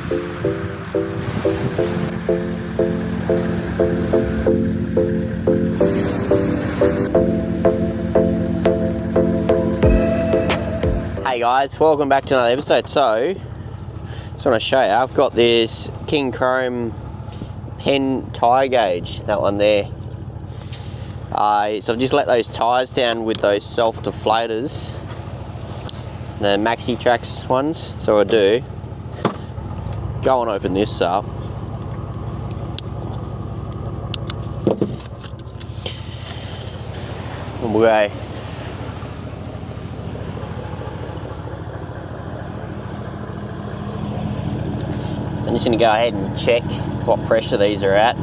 Hey guys, welcome back to another episode. So, just want to show you, I've got this King Chrome pen tyre gauge, that one there. So I've just let those tyres down with those self-deflators, the Maxi Trax ones. So what I do, go and open this up. And we'll go. I'm just going to go ahead and check what pressure these are at.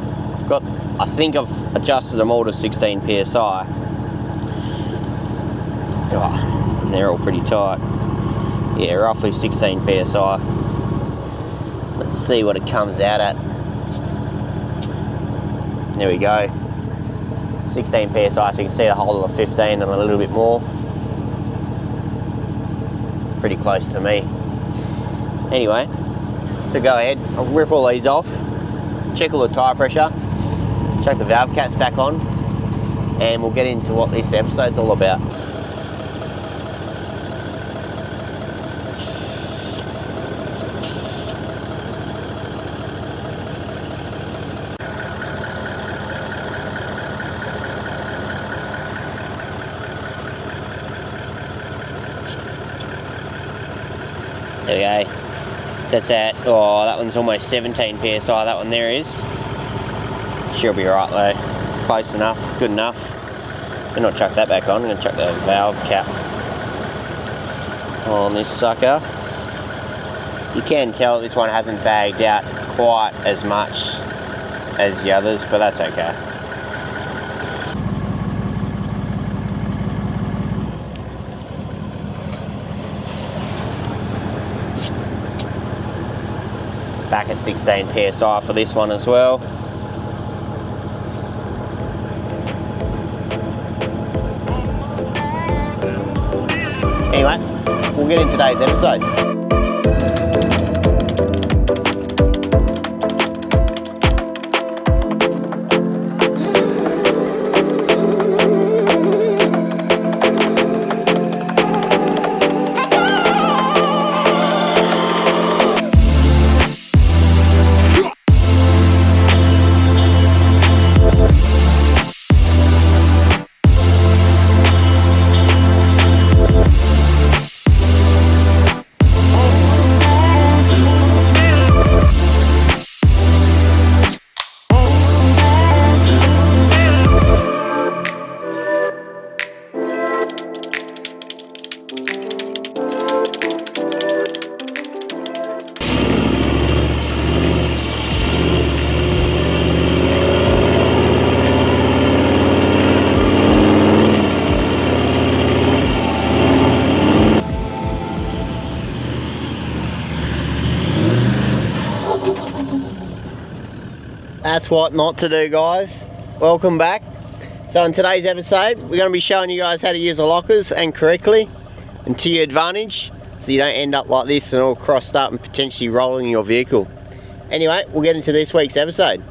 I think I've adjusted them all to 16 psi. Oh, and they're all pretty tight. Yeah, roughly 16 psi. Let's see what it comes out at. There we go. 16 psi, so you can see a whole of 15 and a little bit more. Pretty close to me. Anyway. So go ahead, I'll rip all these off, check all the tyre pressure, check the valve caps back on, and we'll get into what this episode's all about. There we go. So that's at, oh, that one's almost 17 psi, that one there is. She'll be right though. Close enough, good enough. I'm not chuck that back on, I'm going to chuck the valve cap on this sucker. You can tell this one hasn't bagged out quite as much as the others, but that's okay. Back at 16 psi for this one as well. Anyway, we'll get into today's episode. That's what not to do, guys. Welcome back. So in today's episode, we're going to be showing you guys how to use the lockers and correctly and to your advantage, so you don't end up like this and all crossed up and potentially rolling your vehicle. Anyway, we'll get into this week's episode.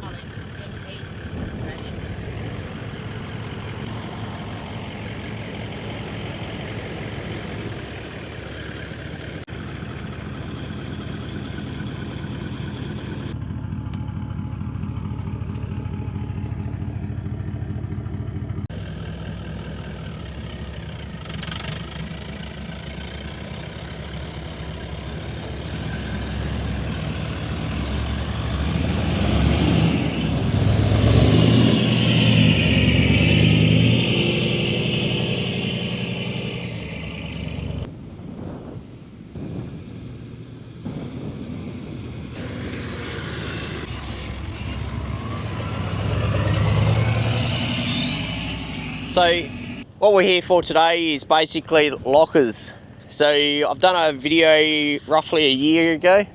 So what we're here for today is basically lockers. So I've done a video roughly a year ago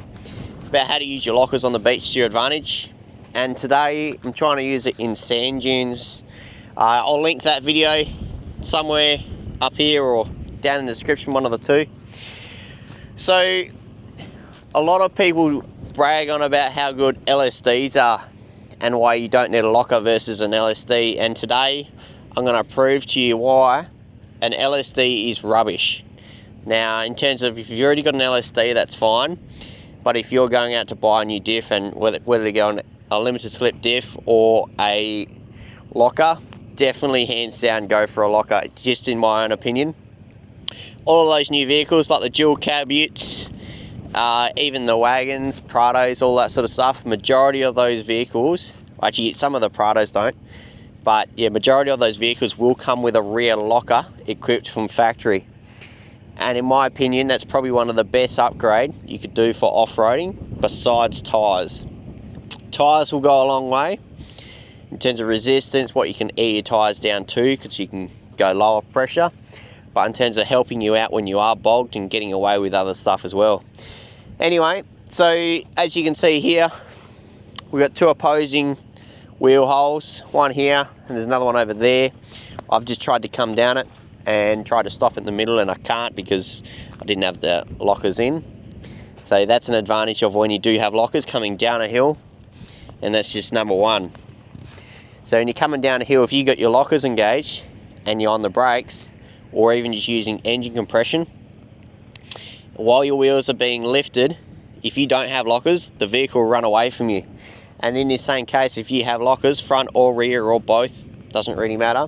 about how to use your lockers on the beach to your advantage, and today I'm trying to use it in sand dunes. I'll link that video somewhere up here or down in the description, one of the two. So a lot of people brag on about how good LSDs are and why you don't need a locker versus an LSD, and today I'm going to prove to you why an LSD is rubbish. Now, in terms of if you've already got an LSD, that's fine, but if you're going out to buy a new diff, and whether you go on a limited slip diff or a locker, definitely hands down go for a locker, just in my own opinion. All of those new vehicles like the dual cab utes, even the wagons, Prados, all that sort of stuff, majority of those vehicles, actually some of the Prados don't, but yeah, majority of those vehicles will come with a rear locker equipped from factory. And in my opinion, that's probably one of the best upgrade you could do for off-roading besides tyres. Tyres will go a long way in terms of resistance, what you can air your tyres down to, because you can go lower pressure, but in terms of helping you out when you are bogged and getting away with other stuff as well. Anyway, so as you can see here, we've got two opposing wheel holes, one here and there's another one over there. I've just tried to come down it and try to stop in the middle, and I can't because I didn't have the lockers in. So that's an advantage of when you do have lockers coming down a hill, and that's just number one. So when you're coming down a hill, if you got your lockers engaged and you're on the brakes, or even just using engine compression, while your wheels are being lifted, if you don't have lockers, the vehicle will run away from you. And in this same case, if you have lockers, front or rear or both, doesn't really matter,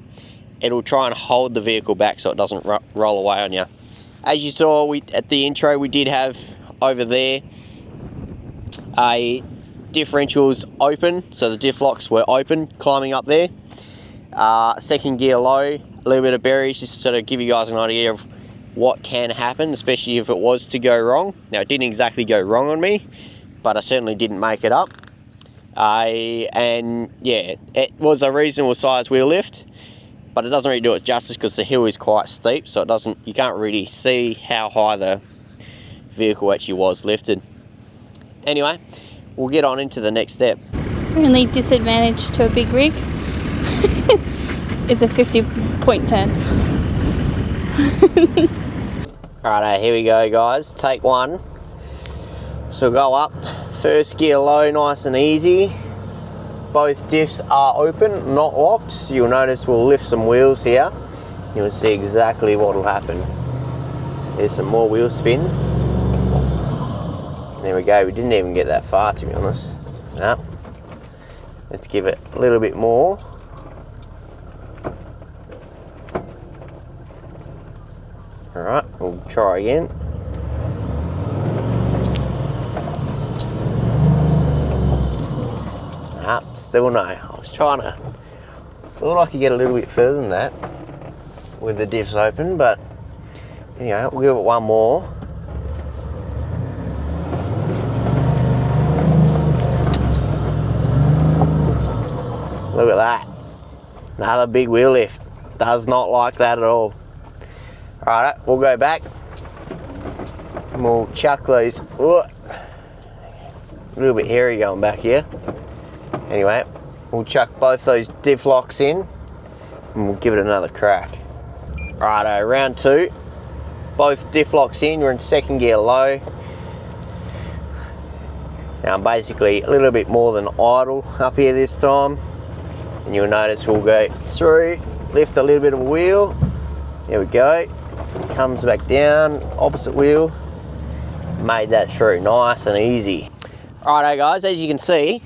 it'll try and hold the vehicle back so it doesn't roll away on you. As you saw at the intro, we did have over there a differentials open, so the diff locks were open climbing up there. Second gear low, a little bit of berries, just to sort of give you guys an idea of what can happen, especially if it was to go wrong. Now, it didn't exactly go wrong on me, but I certainly didn't make it up. And yeah, it was a reasonable size wheel lift, but it doesn't really do it justice because the hill is quite steep, so you can't really see how high the vehicle actually was lifted. Anyway, we'll get on into the next step. Only disadvantage to a big rig is a 50-point turn. Alright, here we go guys, take one. So go up, first gear low, nice and easy. Both diffs are open, not locked. So you'll notice we'll lift some wheels here. You'll see exactly what will happen. There's some more wheel spin. There we go, we didn't even get that far, to be honest. No. Let's give it a little bit more. Alright, we'll try again. Still no. I was trying to, thought I could get a little bit further than that with the diffs open, but anyway, we'll give it one more. Look at that. Another big wheel lift. Does not like that at all. Alright, we'll go back and we'll chuck these. Ooh, a little bit hairy going back here. Anyway, we'll chuck both those diff locks in and we'll give it another crack. Righto, round two. Both diff locks in, we're in second gear low. Now I'm basically a little bit more than idle up here this time. And you'll notice we'll go through, lift a little bit of a wheel. There we go. Comes back down, opposite wheel. Made that through, nice and easy. Righto guys, as you can see,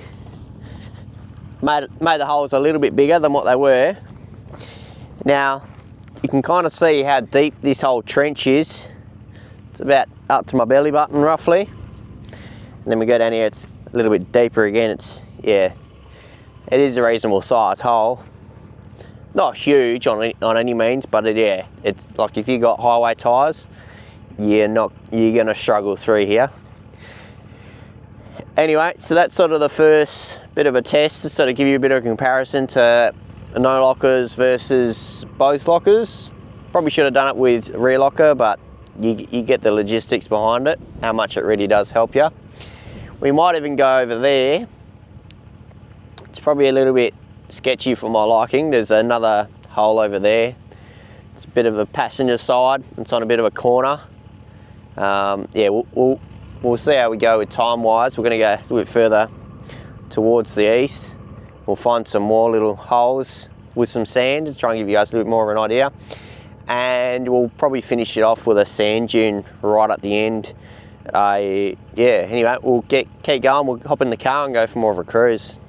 made the holes a little bit bigger than what they were. Now, you can kind of see how deep this whole trench is. It's about up to my belly button roughly. And then we go down here, it's a little bit deeper again. It's, yeah, it is a reasonable size hole. Not huge on any means, but yeah, it's like if you got highway tyres, you're gonna struggle through here. Anyway, so that's sort of the first bit of a test to sort of give you a bit of a comparison to no lockers versus both lockers. Probably should have done it with rear locker, but you get the logistics behind it, how much it really does help you. We might even go over there. It's probably a little bit sketchy for my liking. There's another hole over there. It's a bit of a passenger side. It's on a bit of a corner. Yeah, we'll we'll see how we go with time-wise. We're going to go a little bit further towards the east. We'll find some more little holes with some sand to try and give you guys a little bit more of an idea. And we'll probably finish it off with a sand dune right at the end. Yeah, anyway, we'll keep going. We'll hop in the car and go for more of a cruise.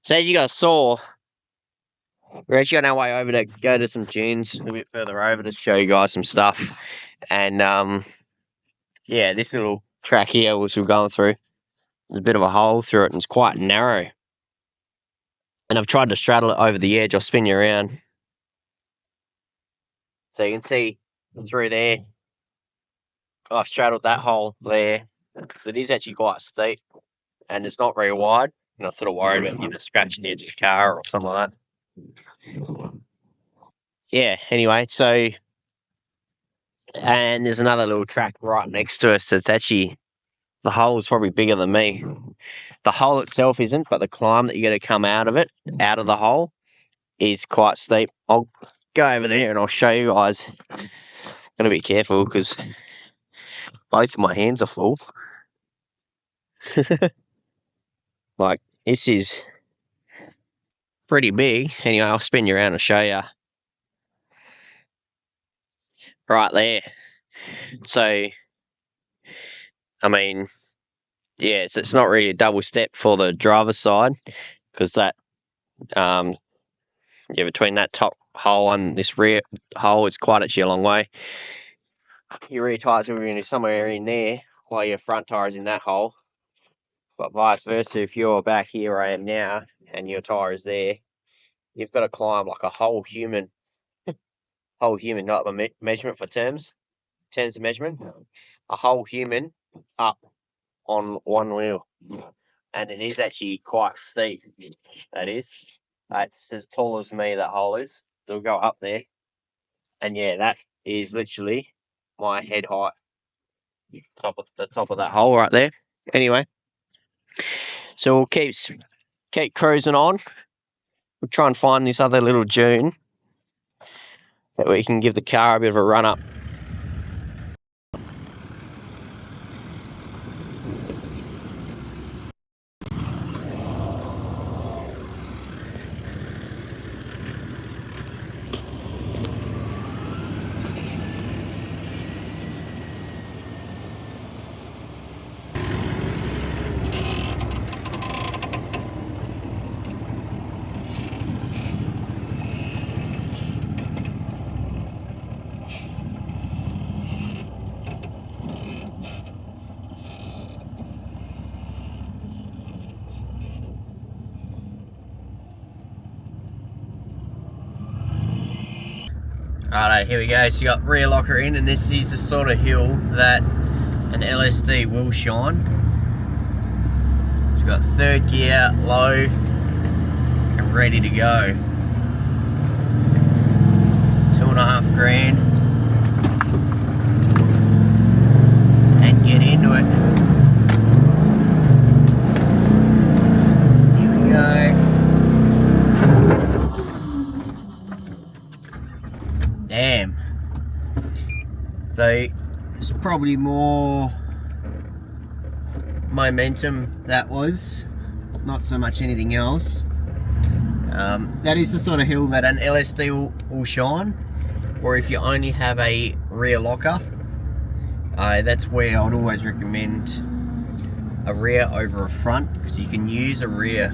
So as you guys saw, we're actually on our way over to go to some dunes a little bit further over to show you guys some stuff. And yeah, this little track here which we're going through, there's a bit of a hole through it and it's quite narrow. And I've tried to straddle it over the edge. I'll spin you around. So you can see through there, I've straddled that hole there. So it is actually quite steep and it's not very wide. I'm not sort of worried about, you know, scratching the edge of the car or something like that. Yeah, anyway, so, and there's another little track right next to us. It's actually, the hole is probably bigger than me. The hole itself isn't, but the climb that you got to come out of it, out of the hole, is quite steep. I'll go over there and I'll show you guys. Gotta be careful because both of my hands are full. Like, this is pretty big. Anyway, I'll spin you around and show you. Right there. So, I mean, yeah, it's not really a double step for the driver's side because that, yeah, between that top hole and this rear hole, it's quite actually a long way. Your rear tyres will be somewhere in there while your front tyre is in that hole. But vice versa, if you're back here where I am now and your tyre is there, you've got to climb like a whole human, not a measurement for terms of measurement, a whole human up on one wheel. And it is actually quite steep, that is. It's as tall as me, that hole is. It'll go up there. And yeah, that is literally my head height. The top of that hole right there. Anyway. So we'll keep cruising on. We'll try and find this other little dune that we can give the car a bit of a run up. Righto, here we go. So you got rear locker in, and this is the sort of hill that an LSD will shine. It's got third gear, low, and ready to go. 2.5 grand. And get into it. Here we go. Damn. So it's probably more momentum, that was, not so much anything else. That is the sort of hill that an LSD will shine, or if you only have a rear locker, that's where I would always recommend a rear over a front, because you can use a rear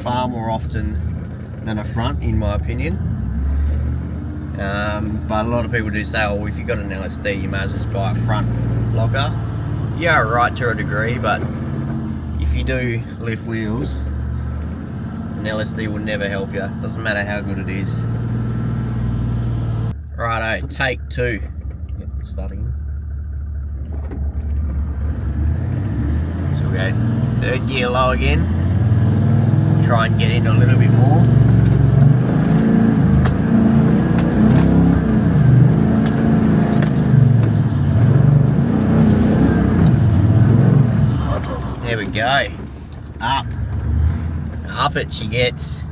far more often than a front, in my opinion. But a lot of people do say, oh, if you've got an LSD, you may as well just buy a front locker. Yeah, right to a degree, but if you do lift wheels, an LSD will never help you. Doesn't matter how good it is. Righto, take 2. Yep, starting. So we go 3rd gear low again. Try and get in a little bit more. There we go. Up. Up it she gets.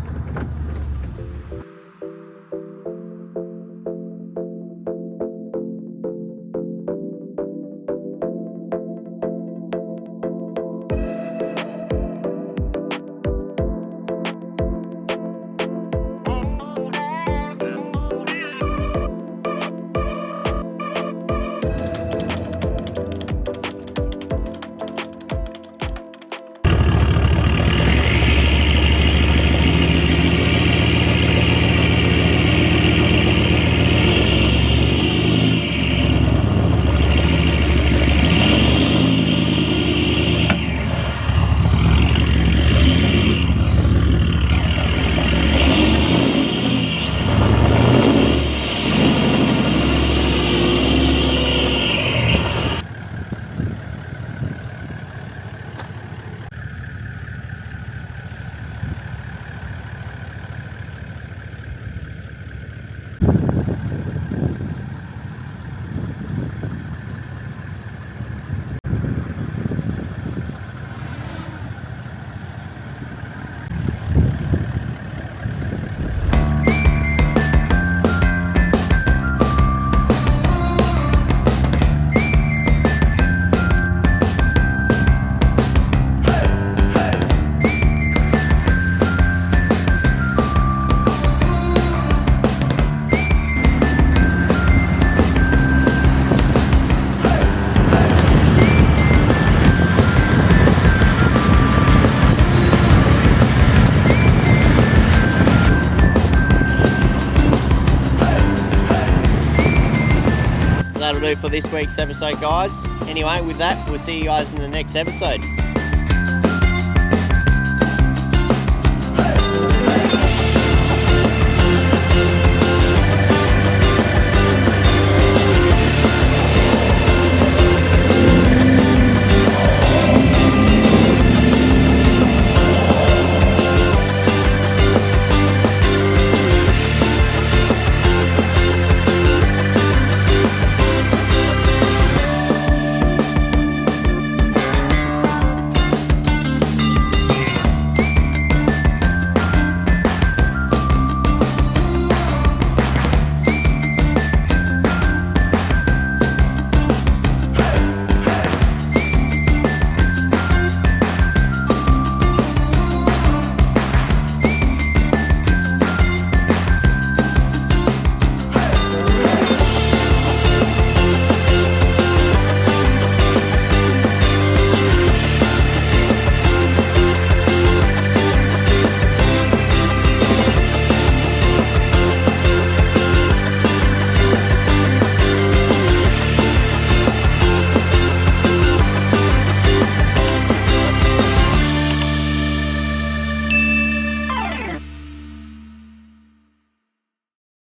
That'll do for this week's episode, guys. Anyway, with that, we'll see you guys in the next episode.